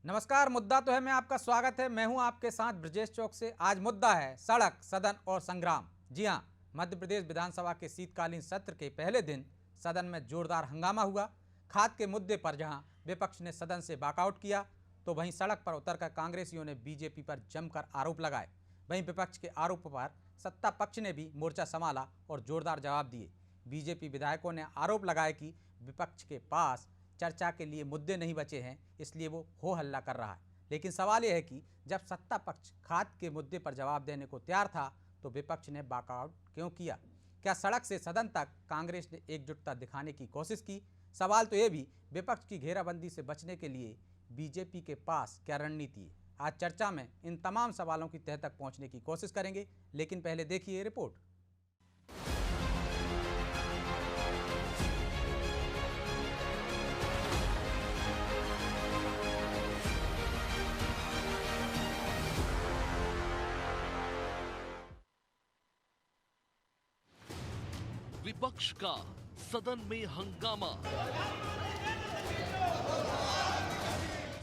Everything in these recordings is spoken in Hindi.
नमस्कार। मुद्दा तो है में आपका स्वागत है। मैं हूं आपके साथ ब्रजेश चौक से। आज मुद्दा है सड़क, सदन और संग्राम। जी हां, मध्य प्रदेश विधानसभा के शीतकालीन सत्र के पहले दिन सदन में जोरदार हंगामा हुआ। खाद के मुद्दे पर जहां विपक्ष ने सदन से वॉकआउट किया, तो वहीं सड़क पर उतरकर कांग्रेसियों ने बीजेपी पर जमकर आरोप लगाए। वहीं विपक्ष के आरोप पर सत्ता पक्ष ने भी मोर्चा संभाला और जोरदार जवाब दिए। बीजेपी विधायकों ने आरोप लगाया कि विपक्ष के पास चर्चा के लिए मुद्दे नहीं बचे हैं, इसलिए वो हो हल्ला कर रहा है। लेकिन सवाल यह है कि जब सत्ता पक्ष खाद के मुद्दे पर जवाब देने को तैयार था, तो विपक्ष ने वॉकआउट क्यों किया? क्या सड़क से सदन तक कांग्रेस ने एकजुटता दिखाने की कोशिश की? सवाल तो ये भी, विपक्ष की घेराबंदी से बचने के लिए बीजेपी के पास क्या रणनीति है? आज चर्चा में इन तमाम सवालों की तह तक पहुंचने की कोशिश करेंगे, लेकिन पहले देखिए रिपोर्ट। विपक्ष का सदन में हंगामा,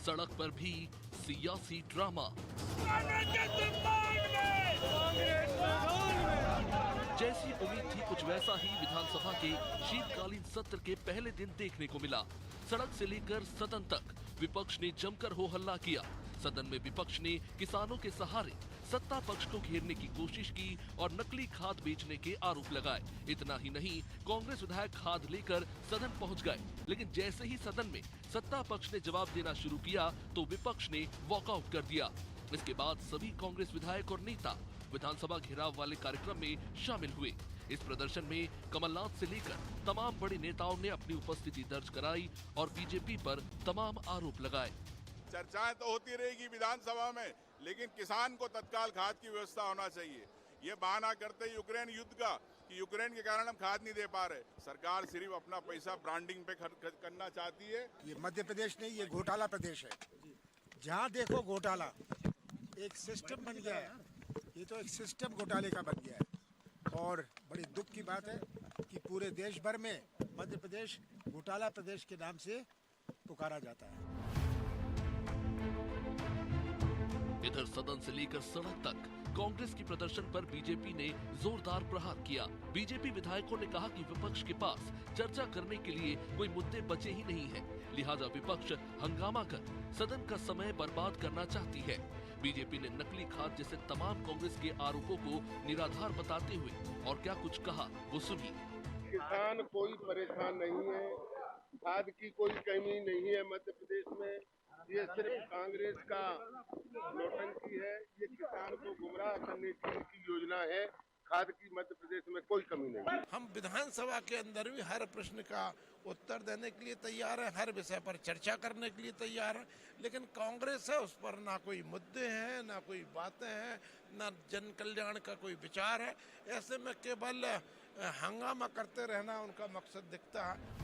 सड़क पर भी सियासी ड्रामा। जैसी उम्मीद थी कुछ वैसा ही विधानसभा के शीतकालीन सत्र के पहले दिन देखने को मिला। सड़क से लेकर सदन तक विपक्ष ने जमकर हो हल्ला किया। सदन में विपक्ष ने किसानों के सहारे सत्ता पक्ष को घेरने की कोशिश की और नकली खाद बेचने के आरोप लगाए। इतना ही नहीं, कांग्रेस विधायक खाद लेकर सदन पहुंच गए। लेकिन जैसे ही सदन में सत्ता पक्ष ने जवाब देना शुरू किया, तो विपक्ष ने वॉकआउट कर दिया। इसके बाद सभी कांग्रेस विधायक और नेता विधानसभा घेराव वाले कार्यक्रम में शामिल हुए। इस प्रदर्शन में कमलनाथ से लेकर तमाम बड़े नेताओं ने अपनी उपस्थिति दर्ज कराई और बीजेपी पर तमाम आरोप लगाए। चर्चाएं तो होती रहेगी विधानसभा में, लेकिन किसान को तत्काल खाद की व्यवस्था होना चाहिए। ये बहाना करते यूक्रेन युद्ध का कि यूक्रेन के कारण हम खाद नहीं दे पा रहे। सरकार सिर्फ अपना पैसा ब्रांडिंग पे खर्च करना चाहती है। ये मध्य प्रदेश नहीं, ये घोटाला प्रदेश है। जहाँ देखो घोटाला, एक सिस्टम बन गया है। ये तो एक सिस्टम घोटाले का बन गया है और बड़ी दुख की बात है कि पूरे देश भर में मध्य प्रदेश घोटाला प्रदेश के नाम से पुकारा जाता है। इधर सदन से लेकर सड़क तक कांग्रेस की प्रदर्शन पर बीजेपी ने जोरदार प्रहार किया। बीजेपी विधायकों ने कहा कि विपक्ष के पास चर्चा करने के लिए कोई मुद्दे बचे ही नहीं हैं, लिहाजा विपक्ष हंगामा कर सदन का समय बर्बाद करना चाहती है। बीजेपी ने नकली खाद जैसे तमाम कांग्रेस के आरोपों को निराधार बताते हुए और क्या कुछ कहा, वो सुनिए। किसान कोई परेशान नहीं है, खाद की कोई कमी नहीं है मध्य प्रदेश में। ये सिर्फ कांग्रेस का नौटंकी है। ये किसान को गुमराह करने की योजना है। खाद की मध्य प्रदेश में कोई कमी नहीं। हम विधानसभा के अंदर भी हर प्रश्न का उत्तर देने के लिए तैयार है, हर विषय पर चर्चा करने के लिए तैयार है, लेकिन कांग्रेस है उस पर ना कोई मुद्दे हैं, ना कोई बातें हैं, ना जन कल्याण का कोई विचार है। ऐसे में केवल हंगामा करते रहना उनका मकसद दिखता है।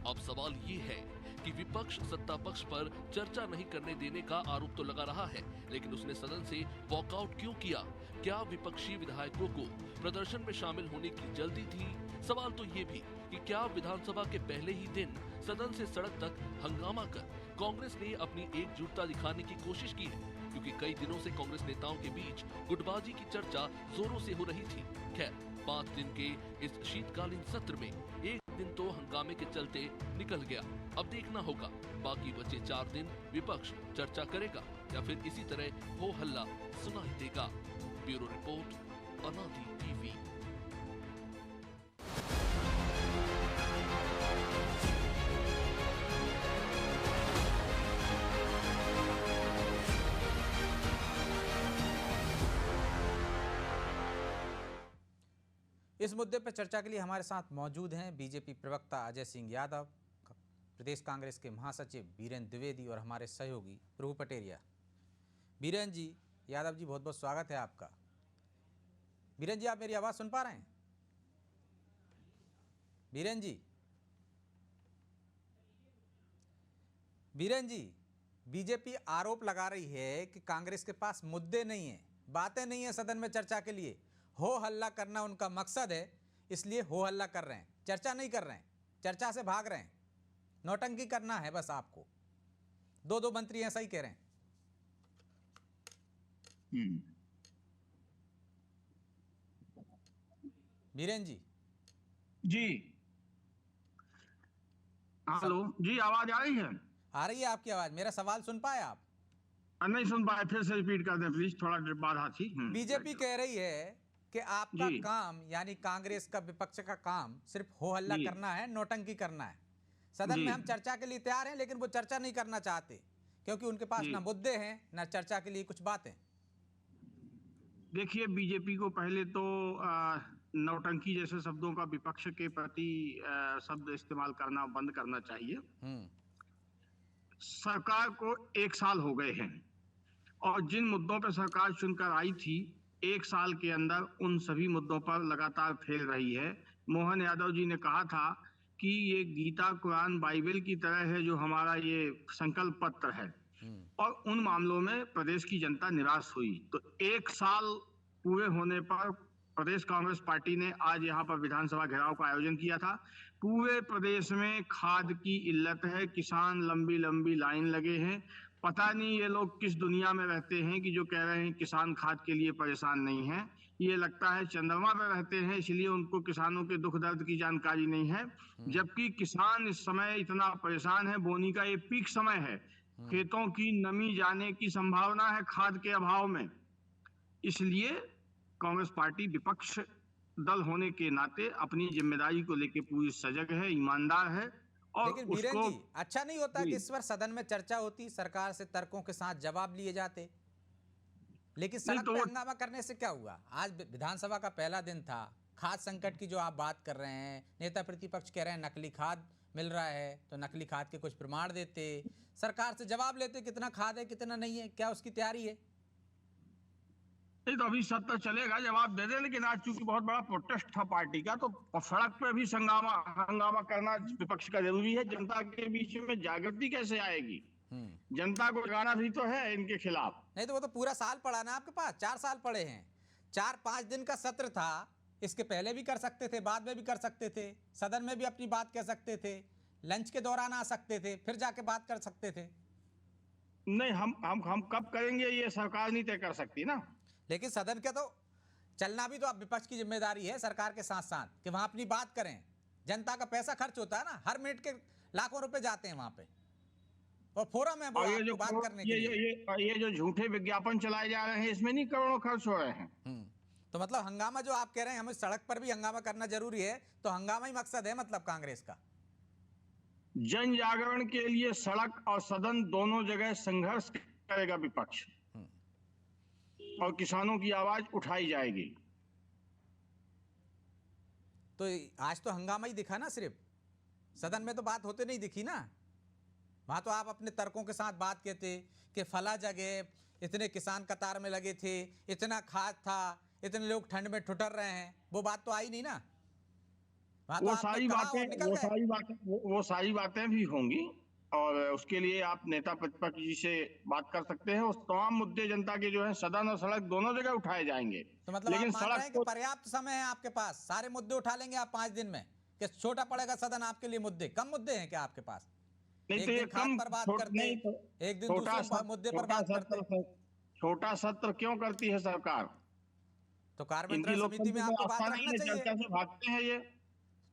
अब सवाल ये है कि विपक्ष सत्ता पक्ष पर चर्चा नहीं करने देने का आरोप तो लगा रहा है, लेकिन उसने सदन से वॉकआउट क्यों किया? क्या विपक्षी विधायकों को प्रदर्शन में शामिल होने की जल्दी थी? सवाल तो ये भी कि क्या विधानसभा के पहले ही दिन सदन से सड़क तक हंगामा कर कांग्रेस ने अपनी एकजुटता दिखाने की कोशिश की है? क्योंकि कई दिनों से कांग्रेस नेताओं के बीच गुटबाजी की चर्चा जोरों से हो रही थी। खैर, 5 दिन के इस शीतकालीन सत्र में एक दिन तो हंगामे के चलते निकल गया। अब देखना होगा बाकी बचे 4 दिन विपक्ष चर्चा करेगा या फिर इसी तरह हो हल्ला सुनाई देगा। ब्यूरो रिपोर्ट, अनादि टीवी। इस मुद्दे पर चर्चा के लिए हमारे साथ मौजूद हैं बीजेपी प्रवक्ता अजय सिंह यादव, प्रदेश कांग्रेस के महासचिव बीरेंद्र द्विवेदी और हमारे सहयोगी प्रभु पटेरिया। बीरेंद्र जी, यादव जी, बहुत बहुत स्वागत है आपका। बीरेंद्र जी, आप मेरी आवाज़ सुन पा रहे हैं? बीरेंद्र जी, बीरेंद्र जी, बीजेपी आरोप लगा रही है कि कांग्रेस के पास मुद्दे नहीं है, बातें नहीं है सदन में चर्चा के लिए। हो हल्ला करना उनका मकसद है, इसलिए हो हल्ला कर रहे हैं, चर्चा नहीं कर रहे हैं, चर्चा से भाग रहे हैं, नौटंकी करना है बस आपको। 2 मंत्री ऐसा ही कह रहे हैं। हम्म। बीरेन जी। जी हेलो जी, आवाज आ रही है? आ रही है आपकी आवाज। मेरा सवाल सुन पाए आप? नहीं सुन पाए, फिर से रिपीट कर दें प्लीज, थोड़ा देर बाधा थी। बीजेपी कह रही है कि आपका जी काम यानी कांग्रेस का, विपक्ष का काम सिर्फ हो हल्ला जी करना है, नोटंकी करना है। सदन जी में हम चर्चा के लिए तैयार हैं, लेकिन वो चर्चा नहीं करना चाहते क्योंकि उनके पास जी। ना मुद्दे हैं ना चर्चा के लिए कुछ बातें। देखिए, बीजेपी को पहले तो नौटंकी जैसे शब्दों का विपक्ष के प्रति शब्द इस्तेमाल करना बंद करना चाहिए। सरकार को 1 साल हो गए हैं और जिन मुद्दों पर सरकार चुनकर आई थी, 1 साल के अंदर उन सभी मुद्दों पर लगातार फेल रही है। मोहन यादव जी ने कहा था कि ये गीता, कुरान, बाइबल की तरह है जो हमारा ये संकल्प पत्र है, और उन मामलों में प्रदेश की जनता निराश हुई। तो 1 साल पूरे होने पर प्रदेश कांग्रेस पार्टी ने आज यहाँ पर विधानसभा घेराव का आयोजन किया था। पूरे प्रदेश में खाद की इल्लत है, किसान लंबी लंबी लाइन लगे हैं। पता नहीं ये लोग किस दुनिया में रहते हैं कि जो कह रहे हैं किसान खाद के लिए परेशान नहीं है। ये लगता है चंद्रमा में रहते हैं, इसलिए उनको किसानों के दुख दर्द की जानकारी नहीं है। जबकि किसान इस समय इतना परेशान है, बोनी का ये पीक समय है, खेतों की नमी जाने की संभावना है खाद के अभाव में। इसलिए कांग्रेस पार्टी विपक्ष दल होने के नाते अपनी जिम्मेदारी को लेकर पूरी सजग है, ईमानदार है। और लेकिन बीरेन उसको जी, अच्छा नहीं होता कि इस बार सदन में चर्चा होती, सरकार से तर्कों के साथ जवाब लिए जाते? लेकिन सड़क तो पे हंगामा करने से क्या हुआ? आज विधानसभा का पहला दिन था। खाद संकट की जो आप बात कर रहे हैं, नेता प्रतिपक्ष कह रहे हैं नकली खाद मिल रहा है, तो नकली खाद के कुछ प्रमाण देते, सरकार से जवाब लेते कितना खाद है कितना नहीं है, क्या उसकी तैयारी है? नहीं तो अभी सत्र चलेगा, जवाब दे दे। लेकिन आज चूंकि बहुत बड़ा प्रोटेस्ट था पार्टी का, तो सड़क पे भी हंगामा करना विपक्ष का जरूरी है। जनता के बीच में जागृति कैसे आएगी? जनता को जगाना भी तो है इनके खिलाफ। नहीं तो वो तो पूरा साल पड़ा ना आपके पास, 4 साल पड़े हैं। 4-5 दिन का सत्र था, इसके पहले भी कर सकते थे, बाद में भी कर सकते थे, सदन में भी अपनी बात कह सकते थे, लंच के दौरान आ सकते थे, फिर जाके बात कर सकते थे। नहीं, हम कब करेंगे ये सरकार नहीं तय कर सकती ना। लेकिन सदन के तो चलना भी तो अब विपक्ष की जिम्मेदारी है, सरकार के साथ साथ, कि वहां अपनी बात करें। जनता का पैसा खर्च होता है ना, हर मिनट के लाखों रुपए जाते हैं वहां पे, और फोरम है वो और ये जो बात करने के लिए। ये जो झूठे विज्ञापन चलाए जा रहे हैं, इसमें नहीं करोड़ों खर्च हो रहे हैं। तो मतलब हंगामा जो आप कह रहे हैं, हमें सड़क पर भी हंगामा करना जरूरी है, तो हंगामा ही मकसद है मतलब कांग्रेस का? जन जागरण के लिए सड़क और सदन दोनों जगह संघर्ष करेगा विपक्ष, और किसानों की आवाज उठाई जाएगी। तो आज तो हंगामा ही दिखा ना, सिर्फ सदन में तो बात होते नहीं दिखी ना। वहां तो आप अपने तर्कों के साथ बात कहते कि फला जगह इतने किसान कतार में लगे थे, इतना खाद था, इतने लोग ठंड में ठुठर रहे हैं, वो बात तो आई नहीं ना। वहां तो वो सारी बातें भी होंगी, और उसके लिए आप नेता प्रतिपक्ष जी से बात कर सकते हैं। उस तमाम मुद्दे जनता के जो है सदन और सड़क दोनों जगह उठाए जाएंगे। तो मतलब लेकिन आप मान रहे हैं कि पर्याप्त समय है आपके पास, सारे मुद्दे उठा लेंगे आप 5 दिन में? कि छोटा पड़ेगा सदन आपके लिए? मुद्दे कम मुद्दे हैं क्या आपके पास? नहीं एक तो ये दिन खाद पर बात करते, एक दिन दूसरे मुद्दे पर बात करते। छोटा सत्र क्यों करती है सरकार? तो कार्य समिति में आपको बात रखना चाहिए। चर्चा से भागते हैं ये।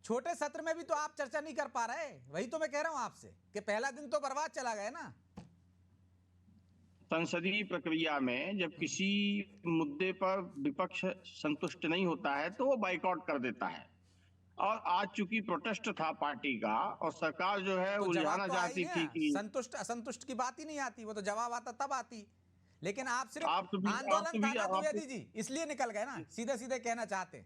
छोटे सत्र में भी तो आप चर्चा नहीं कर पा रहे, वही तो मैं कह रहा हूं आपसे कि पहला दिन तो बर्बाद चला गया ना। संसदीय प्रक्रिया में जब किसी मुद्दे पर विपक्ष संतुष्ट नहीं होता है तो वो बाइकआउट कर देता है, और आज चूंकि प्रोटेस्ट था पार्टी का और सरकार जो है तो उलझाना चाहती थी कि संतुष्ट असंतुष्ट की बात ही नहीं आती, वो तो जवाब आता तब आती। लेकिन आप सिर्फ आप तो आंदोलन था ना द्विवेदी जी, इसलिए निकल गए ना, सीधे सीधे कहना चाहते।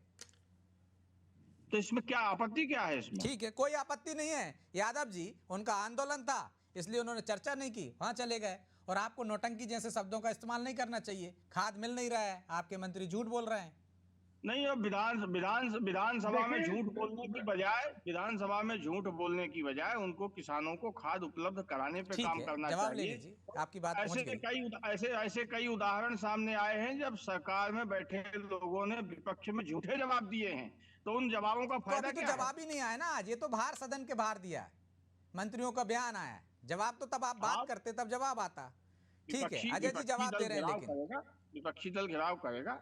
तो इसमें क्या आपत्ति क्या है इसमें? ठीक है, कोई आपत्ति नहीं है यादव जी, उनका आंदोलन था इसलिए उन्होंने चर्चा नहीं की, वहां चले गए। और आपको नौटंकी जैसे शब्दों का इस्तेमाल नहीं करना चाहिए। खाद मिल नहीं रहा है, आपके मंत्री झूठ बोल रहे हैं। नहीं, अब विधानसभा में झूठ बोलने की बजाय उनको किसानों को खाद उपलब्ध कराने पे काम करना जवाब ले चाहिए। लीजिए, आपकी बात पहुंच गई। ऐसे कई उदाहरण सामने आए हैं जब सरकार में बैठे लोगों ने विपक्ष में झूठे जवाब दिए हैं, तो उन जवाबों का फायदा क्या है? जवाब ही नहीं आया ना आज, ये तो बाहर सदन के बाहर दिया है, मंत्रियों का बयान आया। जवाब तो तब आप बात करते तब जवाब आता। ठीक है, अजय जी जवाब दे रहे हैं, लेकिन विपक्षी दल घेराव करेगा।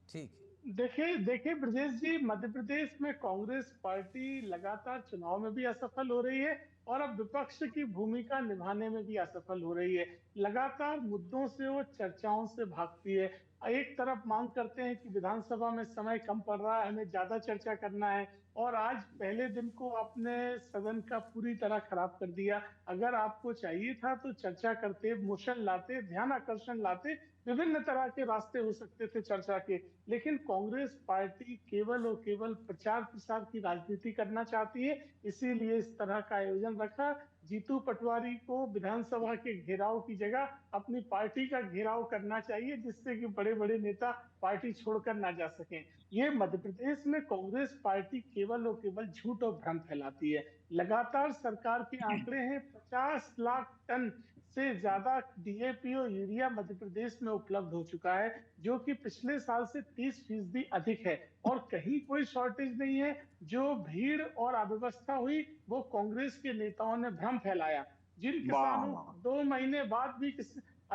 ठीक। देखिए ब्रजेश जी, मध्य प्रदेश में कांग्रेस पार्टी लगातार चुनाव में भी असफल हो रही है और अब विपक्ष की भूमिका निभाने में भी असफल हो रही है। लगातार मुद्दों से वो चर्चाओं से भागती है। एक तरफ मांग करते हैं कि विधानसभा में समय कम पड़ रहा है, हमें ज्यादा चर्चा करना है, और आज पहले दिन को आपने सदन का पूरी तरह खराब कर दिया। अगर आपको चाहिए था तो चर्चा करते, मोशन लाते, ध्यान आकर्षण लाते, विभिन्न तरह के रास्ते हो सकते थे चर्चा के, लेकिन कांग्रेस पार्टी केवल और केवल प्रचार प्रसार की राजनीति करना चाहती है, इसीलिए इस तरह का आयोजन रखा। जीतू पटवारी को विधानसभा के घेराव की जगह अपनी पार्टी का घेराव करना चाहिए, जिससे कि बड़े बड़े नेता पार्टी छोड़कर ना जा सकें। ये मध्य प्रदेश में कांग्रेस पार्टी केवल और केवल झूठ और भ्रम फैलाती है। लगातार सरकार के आंकड़े हैं, 50 लाख टन से ज्यादा डीएपी और यूरिया मध्य प्रदेश में उपलब्ध हो चुका है, जो कि पिछले साल से 30% अधिक है, और कहीं कोई शॉर्टेज नहीं है। जो भीड़ और अव्यवस्था हुई वो कांग्रेस के नेताओं ने भ्रम फैलाया। जिन किसानों 2 महीने बाद भी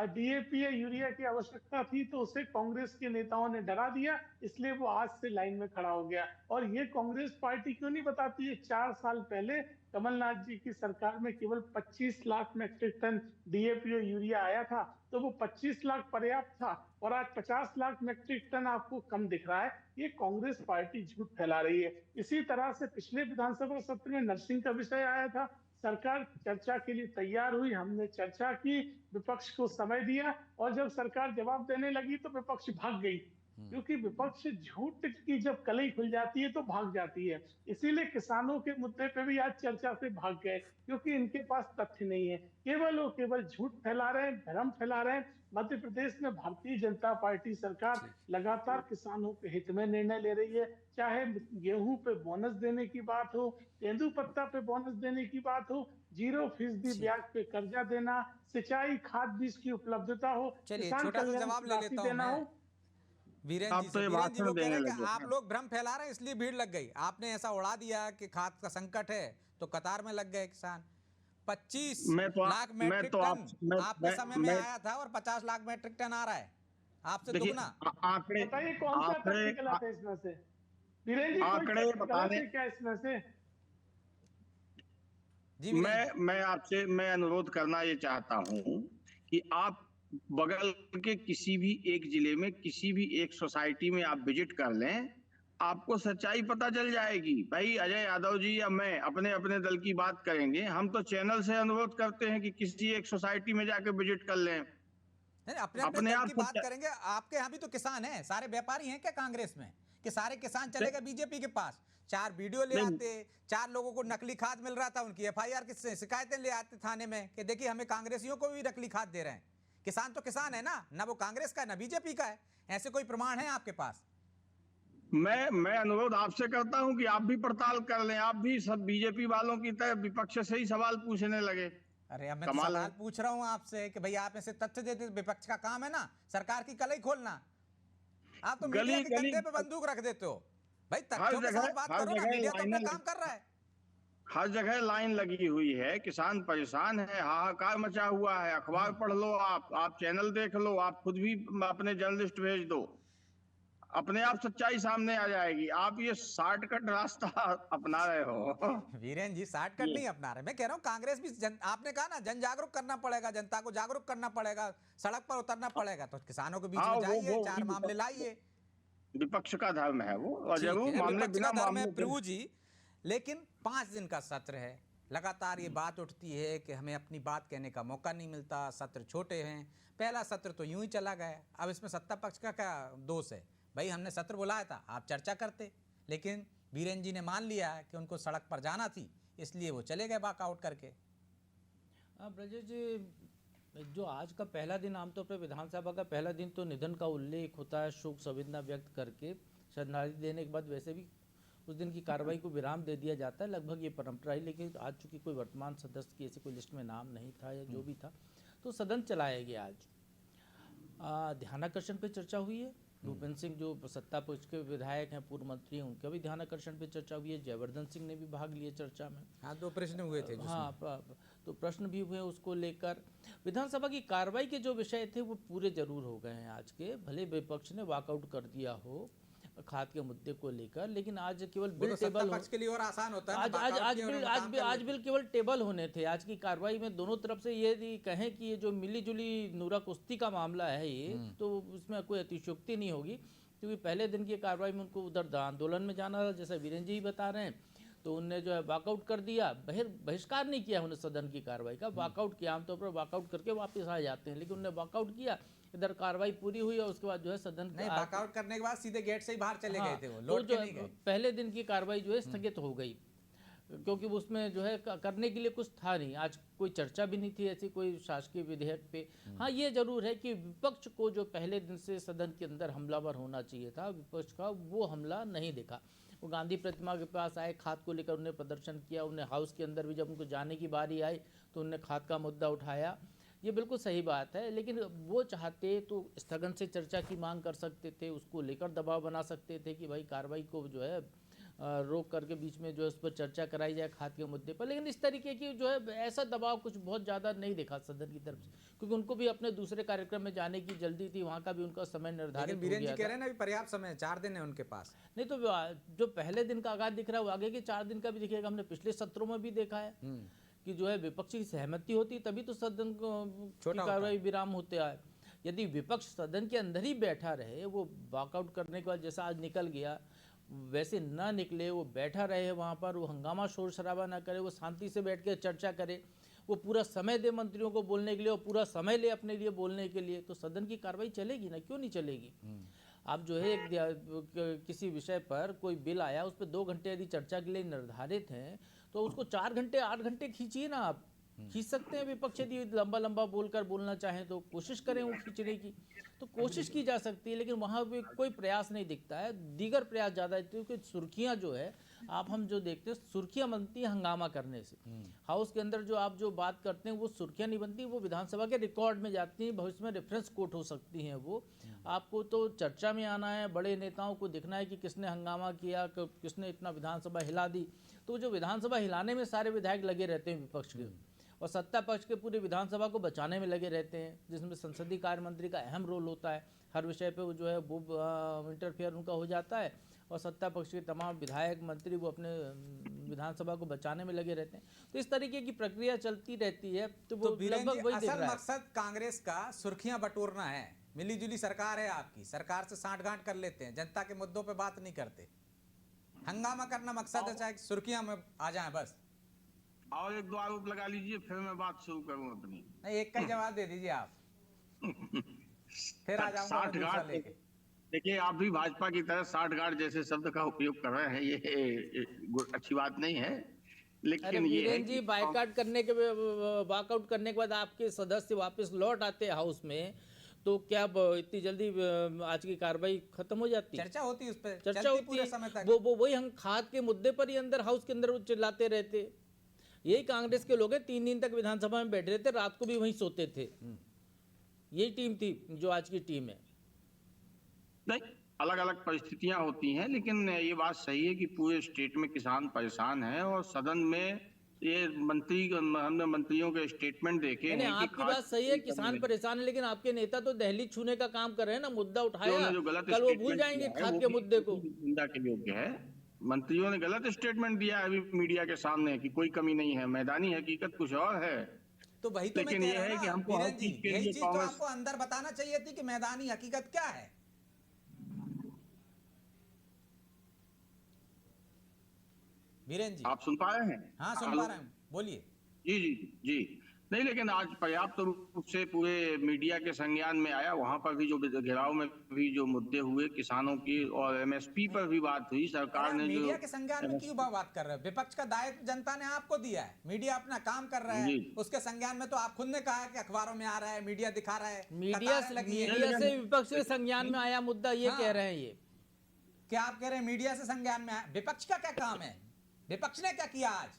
डीएपी या यूरिया की आवश्यकता थी तो उसे कांग्रेस के नेताओं ने डरा दिया, इसलिए वो आज से लाइन में खड़ा हो गया। और ये कांग्रेस पार्टी क्यों नहीं बताती है, 4 साल पहले कमलनाथ जी की सरकार में केवल 25 लाख मेट्रिक टन डीएपी और यूरिया आया था, तो वो 25 लाख पर्याप्त था, और आज 50 लाख मेट्रिक टन आपको कम दिख रहा है। ये कांग्रेस पार्टी झूठ फैला रही है। इसी तरह से पिछले विधानसभा सत्र में नर्सिंग का विषय आया था, सरकार चर्चा के लिए तैयार हुई, हमने चर्चा की, विपक्ष को समय दिया, और जब सरकार जवाब देने लगी तो विपक्ष भाग गई, क्योंकि विपक्ष झूठ की जब कलई खुल जाती है तो भाग जाती है। इसीलिए किसानों के मुद्दे पे भी आज चर्चा से भाग गए, क्योंकि इनके पास तथ्य नहीं है, केवल और केवल झूठ फैला रहे हैं, भ्रम फैला रहे हैं। मध्य प्रदेश में भारतीय जनता पार्टी सरकार लगातार किसानों के हित में निर्णय ले रही है, चाहे गेहूं पे बोनस देने की बात हो, तेंदुपत्ता पे बोनस देने की बात हो, 0% ब्याज पे कर्जा देना, सिंचाई खाद बीज की उपलब्धता हो, चलिए किसान छोटा सा कल्याण जवाब की ले राशि लेता हूं देना मैं हो। वीरेन आप जी तो से। ये वीरेन जी भाषण वो कह देने रहे हैं कि लगे आप हैं। लोग भ्रम फैला रहे हैं इसलिए भीड़ लग गई, आपने ऐसा उड़ा दिया कि खाद का संकट है तो कतार में लग गए किसान। 25 लाख मेट्रिक टन आपके समय में आया था और 50 लाख मेट्रिक टन आ रहा है, आपसे देखिए दुगना। आंकड़े बताइए कौन सा आंकड़े तथ्य गलत है इसमें से, वीरेन जी, कोई आंकड़े तथ्य गलत बताने है क्या इसमें से? जी वीरेन जी। मैं आपसे मैं अनुरोध करना ये चाहता हूं कि आप बगल के किसी भी एक जिले में किसी भी एक सोसाइटी में आप विजिट कर लें, आपको सच्चाई पता चल जाएगी। भाई अजय यादव जी या मैं अपने अपने दल की बात करेंगे, हम तो चैनल से अनुरोध करते हैं कि किसी एक सोसाइटी में जाकर विजिट कर लें। अपने अपने अपने दल आप की बात करेंगे। आपके यहाँ भी तो किसान हैं, सारे व्यापारी हैं क्या कांग्रेस में कि सारे किसान चले गए बीजेपी के पास? 4 वीडियो ले आते, 4 लोगों को नकली खाद मिल रहा था, उनकी एफआईआर की शिकायतें ले आते थाने में कि देखिए हमें कांग्रेसियों को भी नकली खाद दे रहे हैं। किसान तो किसान है ना वो कांग्रेस का है ना बीजेपी का है। ऐसे कोई प्रमाण है आपके पास? मैं अनुरोध आपसे करता हूं कि आप भी पड़ताल कर लें, आप भी सब बीजेपी वालों की तरह विपक्ष से ही सवाल पूछने लगे। अरे अब मैं तो सवाल पूछ रहा हूं आपसे कि भाई आप ऐसे तथ्य देते, विपक्ष का काम है ना सरकार की कलई खोलना। आप तो मीडिया के कंधे पे बंदूक रख देते हो। भाई तथ्यों के साथ बात करो ना, मीडिया तो अपना काम कर रहा है। हर जगह लाइन लगी हुई है, किसान परेशान है, हाहाकार मचा हुआ है। अखबार पढ़ लो, आप चैनल देख लो, आप खुद भी अपने जर्नलिस्ट भेज दो, अपने आप सच्चाई सामने आ जाएगी। आप ये शॉर्टकट रास्ता अपना रहे हो। वीरेन जी शॉर्टकट नहीं अपना रहे, मैं कह रहा हूँ कांग्रेस भी आपने कहा ना जन जागरूक करना पड़ेगा, जनता को जागरूक करना पड़ेगा, सड़क पर उतरना पड़ेगा, तो किसानों के बीच में जाइए, 4 मामले लाइए। विपक्ष का धर्म है वो, और जरूर मामले बिना मामले प्रभु जी। लेकिन 5 दिन का सत्र है, लगातार ये बात उठती है कि हमें अपनी बात कहने का मौका नहीं मिलता, सत्र छोटे हैं। पहला सत्र तो यूं ही चला गया, अब इसमें सत्ता पक्ष का क्या दोष है? भाई हमने सत्र बुलाया था, आप चर्चा करते, लेकिन वीरेन जी ने मान लिया कि उनको सड़क पर जाना थी, इसलिए वो चले गए वॉकआउट करके। ब्रजेश जी, जो आज का पहला दिन, आमतौर पर विधानसभा का पहला दिन तो निधन का उल्लेख होता है, शोक संवेदना व्यक्त करके श्रद्धांजलि देने के बाद वैसे भी उस दिन की कार्रवाई को विराम दे दिया जाता है, लगभग ये परंपरा है। लेकिन आज चूंकि कोई वर्तमान सदस्य की ऐसी कोई लिस्ट में नाम नहीं था या जो भी था, तो सदन चलाया गया। आज ध्यानाकर्षण पर चर्चा हुई है, भूपेंद्र सिंह जो सत्ता पक्ष के विधायक हैं, पूर्व मंत्री हैं, उनका भी ध्यान आकर्षण पे चर्चा हुई है। जयवर्धन सिंह ने भी भाग लिए चर्चा में। हाँ, 2 प्रश्न हुए थे जिसमें। हाँ, तो प्रश्न भी हुए उसको लेकर। विधानसभा की कार्रवाई के जो विषय थे वो पूरे जरूर हो गए हैं आज के, भले विपक्ष ने वॉकआउट कर दिया हो खाद के मुद्दे को लेकर, लेकिन आज केवल बिल टेबल पक्ष के लिए और आसान होता है। आज बिल केवल टेबल होने थे। आज की कार्रवाई में दोनों तरफ से ये कहें कि ये जो मिली जुली नूरा कुश्ती का मामला है ये, तो उसमें कोई अतिशयोक्ति नहीं होगी, क्योंकि पहले दिन की कार्रवाई में उनको उधर आंदोलन में जाना था, जैसे वीरेंद्र जी बता रहे हैं, तो उनने जो है वॉकआउट कर दिया। बहिष्कार नहीं किया उन्होंने सदन की कार्रवाई का, वॉकआउट किया। आमतौर पर वॉकआउट करके वापस आ जाते हैं, लेकिन उन्होंने वॉकआउट किया, इधर कार्रवाई पूरी हुई और उसके बाद जो है सदन नहीं, वॉकआउट करने के बाद सीधे गेट से ही बाहर चले गए थे वो, तो लौट जो के नहीं गए। पहले दिन की कार्रवाई जो है स्थगित हो गई, क्योंकि उसमें जो है करने के लिए कुछ था नहीं। आज कोई चर्चा भी नहीं थी ऐसी कोई शासकीय विधेयक पे। हाँ, ये जरूर है कि विपक्ष को जो पहले दिन से सदन के अंदर हमलावर होना चाहिए था विपक्ष का, वो हमला नहीं देखा। वो गांधी प्रतिमा के पास आए, खाद को लेकर उन्हें प्रदर्शन किया। उन्हें हाउस के अंदर भी जब उनको जाने की बारी आई तो उन्हें खाद का मुद्दा उठाया। ये बिल्कुल सही बात है, लेकिन वो चाहते तो स्थगन से चर्चा की मांग कर सकते थे, उसको लेकर दबाव बना सकते थे कि भाई कार्रवाई को जो है रोक करके बीच में जो है उस पर चर्चा कराई जाए खाद के मुद्दे पर। लेकिन इस तरीके की जो है ऐसा दबाव कुछ बहुत ज़्यादा नहीं देखा सदन की तरफ से, क्योंकि उनको भी अपने दूसरे कार्यक्रम में जाने की जल्दी थी, वहाँ का भी उनका समय निर्धारित हो वीरेंद्र गया जी कह था। रहे हैं ना, अभी पर्याप्त समय है, 4 दिन है उनके पास। नहीं तो जो पहले दिन का आगाज दिख रहा है वो आगे के 4 दिन का भी दिखेगा। हमने पिछले सत्रों में भी देखा है कि जो है विपक्ष की सहमति होती तभी तो सदन की कार्रवाई विराम होते आए। यदि विपक्ष सदन के अंदर ही बैठा रहे, वो वॉकआउट करने के बाद जैसा आज निकल गया वैसे ना निकले, वो बैठा रहे वहाँ पर, वो हंगामा शोर शराबा ना करे, वो शांति से बैठ के चर्चा करे, वो पूरा समय दे मंत्रियों को बोलने के लिए और पूरा समय ले अपने लिए बोलने के लिए, तो सदन की कार्रवाई चलेगी ना, क्यों नहीं चलेगी। आप जो है किसी विषय पर कोई बिल आया, उस पर 2 घंटे यदि चर्चा के लिए निर्धारित हैं तो उसको 4 घंटे 8 घंटे खींचिए ना। आप खींच सकते हैं, विपक्ष यदि लंबा लंबा बोलना चाहें तो कोशिश करें वो खींचने की, तो कोशिश की जा सकती है, लेकिन वहाँ भी कोई प्रयास नहीं दिखता है। दीगर प्रयास ज़्यादा है, क्योंकि सुर्खियाँ जो है हम जो देखते हैं सुर्खियाँ बनती हैं हंगामा करने से। हाउस के अंदर जो आप जो बात करते हैं वो सुर्खियाँ नहीं बनती, वो विधानसभा के रिकॉर्ड में जाती हैं, भविष्य में रेफरेंस कोट हो सकती हैं वो। आपको तो चर्चा में आना है, बड़े नेताओं को दिखना है कि किसने हंगामा किया, किसने इतना विधानसभा हिला दी। तो जो विधानसभा हिलाने में सारे विधायक लगे रहते हैं विपक्ष के, और सत्ता पक्ष के पूरी विधानसभा को बचाने में लगे रहते हैं, जिसमें संसदीय कार्य मंत्री का अहम रोल होता है। हर विषय पे वो जो है वो इंटरफेयर उनका हो जाता है, और सत्ता पक्ष के तमाम विधायक मंत्री वो अपने विधानसभा को बचाने में लगे रहते हैं। तो इस तरीके की प्रक्रिया चलती रहती है। तो वो लगभग वही दिख रहा है। मकसद कांग्रेस का सुर्खियां बटोरना है, मिलीजुली सरकार है आपकी, सरकार से साठगांठ कर लेते हैं, जनता के मुद्दों पे बात नहीं करते, हंगामा करना मकसद है, चाहे सुर्खियां में आ जाएं बस। और 1-2 आरोप लगा लीजिए, फिर मैं बात शुरू करूं अपनी। नहीं, एक का ही जवाब दे दीजिए आप, फिर आ जाऊंगा दूसरा लेके। देखिए, आप भी भाजपा की तरह 60 जैसे शब्द का उपयोग कर रहे हैं, ये अच्छी बात नहीं है। लेकिन ये है जी बायकॉट करने के वॉकआउट करने के बाद आपके सदस्य वापस लौट आते हैं हाउस में, तो क्या इतनी जल्दी आज की कार्रवाई खत्म हो जाती है? चर्चा होती है उस पर, चर्चा होती पूरे है समय तक। वो वही हम खाद के मुद्दे पर ही अंदर हाउस के अंदर चिल्लाते रहते। यही कांग्रेस के लोग 3 दिन तक विधानसभा में बैठे रहते, रात को भी वहीं सोते थे। यही टीम थी जो आज की टीम है। नहीं, अलग अलग परिस्थितियां होती हैं, लेकिन ये बात सही है कि पूरे स्टेट में किसान परेशान हैं, और सदन में ये हमने मंत्रियों के स्टेटमेंट देखे हैं। आपकी बात सही है, किसान परेशान है, लेकिन आपके नेता तो दहली छूने का काम कर रहे हैं ना, मुद्दा उठाया, कल वो भूल जाएंगे खाद के मुद्दे को। निंदा के योग्य है, मंत्रियों ने गलत स्टेटमेंट दिया है अभी मीडिया के सामने कि कोई कमी नहीं है, मैदानी हकीकत कुछ और है। तो वही तो लेकिन मैं ये कह रहा है हूं कि ना, हमको हर चीज के लिए तो आपको अंदर बताना चाहिए थी कि मैदानी हकीकत क्या है। वीरेंद्र जी, आप सुन पा रहे हैं? हाँ सुन पा रहे हैं, बोलिए। जी जी जी, नहीं, लेकिन आज पर्याप्त रूप से पूरे मीडिया के संज्ञान में आया, वहां पर भी जो घेराव में भी जो मुद्दे हुए किसानों की, और एमएसपी पर भी बात हुई। सरकार ने जो मीडिया के संज्ञान में क्यों बात कर रहे हैं? विपक्ष का दायित्व जनता ने आपको दिया है, मीडिया अपना काम कर रहा है, उसके संज्ञान में तो आप खुद ने कहा कि अखबारों में आ रहा है, मीडिया दिखा रहा है, मीडिया से विपक्ष के संज्ञान में आया मुद्दा, ये कह रहे हैं। ये क्या आप कह रहे हैं मीडिया से संज्ञान में आया? विपक्ष का क्या काम है? विपक्ष ने क्या किया आज?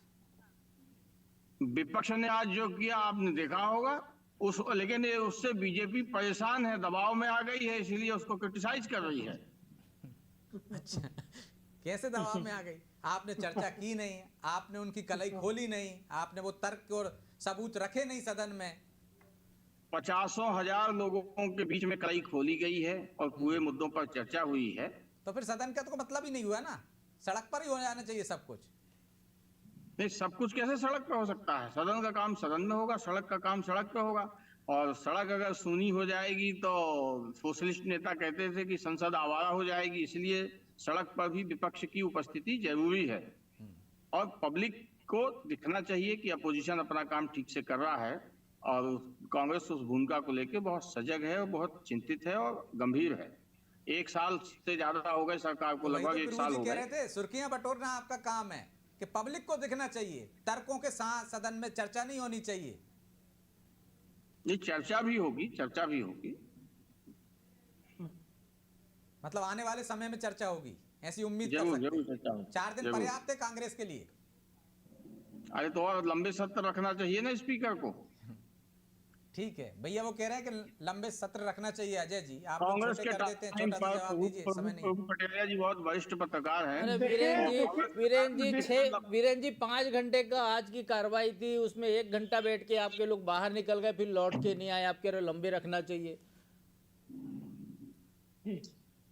विपक्ष ने आज जो किया आपने देखा होगा, लेकिन ये उससे बीजेपी परेशान है, दबाव में आ गई है, इसलिए उसको क्रिटिसाइज कर रही है। अच्छा, कैसे दबाव में आ गई? आपने चर्चा की नहीं, आपने उनकी कलई खोली नहीं, आपने वो तर्क और सबूत रखे नहीं सदन में। 50,000 लोगों के बीच में कलई खोली गई है और पूरे मुद्दों पर चर्चा हुई है। तो फिर सदन का तो मतलब ही नहीं हुआ ना, सड़क पर ही हो जाना चाहिए सब कुछ। नहीं, सब कुछ कैसे सड़क पे हो सकता है? सदन का काम सदन में होगा, सड़क का काम सड़क पे होगा। और सड़क अगर सूनी हो जाएगी तो सोशलिस्ट नेता कहते थे कि संसद आवारा हो जाएगी, इसलिए सड़क पर भी विपक्ष की उपस्थिति जरूरी है। और पब्लिक को दिखना चाहिए कि अपोजिशन अपना काम ठीक से कर रहा है, और कांग्रेस उस भूमिका को लेकर बहुत सजग है और बहुत चिंतित है और गंभीर है। 1 साल से ज्यादा हो गए सरकार को, तो वही लगभग तो 1 साल हो कह गए। रहे थे, सुर्खियां बटोरना आपका काम है कि पब्लिक को दिखना चाहिए, तर्कों के साथ सदन में चर्चा नहीं होनी चाहिए। ये चर्चा भी होगी, चर्चा भी होगी। मतलब आने वाले समय में चर्चा होगी, ऐसी उम्मीद कर जरूर सकते जरूर हैं। चर्चा होगी। 4 दिन जरूर। पर्याप्त है कांग्रेस के लिए। अरे तो और लंबे सत्र रखना चाहिए ना स्पीकर को। ठीक है भैया, वो कह रहे हैं कि लंबे सत्र रखना चाहिए। अजय जी, आप लोग कांग्रेस छोटे के कर देते हैं, टाइम छोटा सा पर जवाब दीजिए, समय नहीं। प्रभु पटेलिया जी बहुत वरिष्ठ पत्रकार हैं। अरे वीरेन जी 5 घंटे का आज की कार्रवाई थी, उसमें 1 घंटा बैठ के आपके लोग बाहर निकल गए, फिर लौट के नहीं आए। आप कह रहे हो लंबे रखना चाहिए।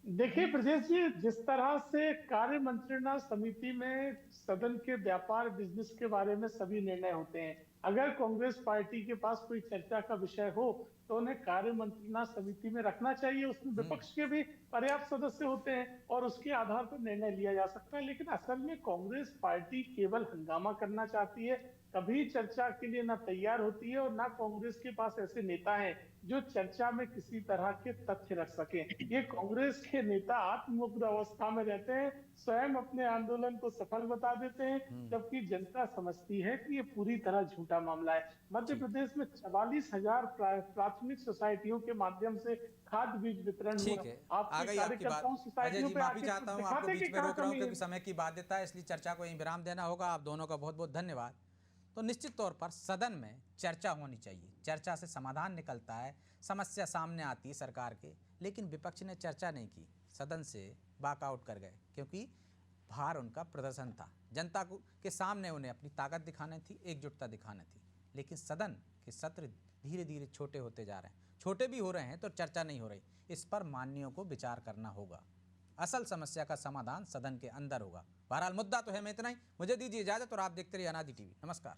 देखिए ब्रजेश जी, जिस तरह से कार्य मंत्रणा समिति में सदन के व्यापार बिजनेस के बारे में सभी निर्णय होते हैं, अगर कांग्रेस पार्टी के पास कोई चर्चा का विषय हो तो उन्हें कार्य मंत्रणा समिति में रखना चाहिए। उसमें विपक्ष के भी पर्याप्त सदस्य होते हैं और उसके आधार पर निर्णय लिया जा सकता है। लेकिन असल में कांग्रेस पार्टी केवल हंगामा करना चाहती है, कभी चर्चा के लिए ना तैयार होती है, और ना कांग्रेस के पास ऐसे नेता हैं जो चर्चा में किसी तरह के तथ्य रख सके। ये कांग्रेस के नेता आत्ममुग्ध अवस्था में रहते हैं, स्वयं अपने आंदोलन को सफल बता देते हैं, जबकि जनता समझती है कि ये पूरी तरह झूठा मामला है। मध्य प्रदेश में 44,000 प्राथमिक सोसाइटियों के माध्यम से खाद्य बीज वितरण ठीक हुआ। है, आ गई आपकी बात। अजय जी, माफी चाहता हूँ, आपको बीच में रोक रहा हूँ क्योंकि समय की बाध्यता है, इसलिए चर्चा को यहीं विराम देना होगा। आप दोनों का बहुत बहुत धन्यवाद। तो निश्चित तौर पर सदन में चर्चा होनी चाहिए, चर्चा से समाधान निकलता है, समस्या सामने आती है सरकार के। लेकिन विपक्ष ने चर्चा नहीं की, सदन से वॉकआउट कर गए, क्योंकि बाहर उनका प्रदर्शन था, जनता को के सामने उन्हें अपनी ताकत दिखानी थी, एकजुटता दिखानी थी। लेकिन सदन के सत्र धीरे धीरे छोटे होते जा रहे हैं, छोटे भी हो रहे हैं तो चर्चा नहीं हो रही। इस पर मान्यों को विचार करना होगा। असल समस्या का समाधान सदन के अंदर होगा। बहरहाल मुद्दा तो है, मैं इतना ही। मुझे दीजिए इजाजत और आप देखते रहिए अनादि टीवी। नमस्कार।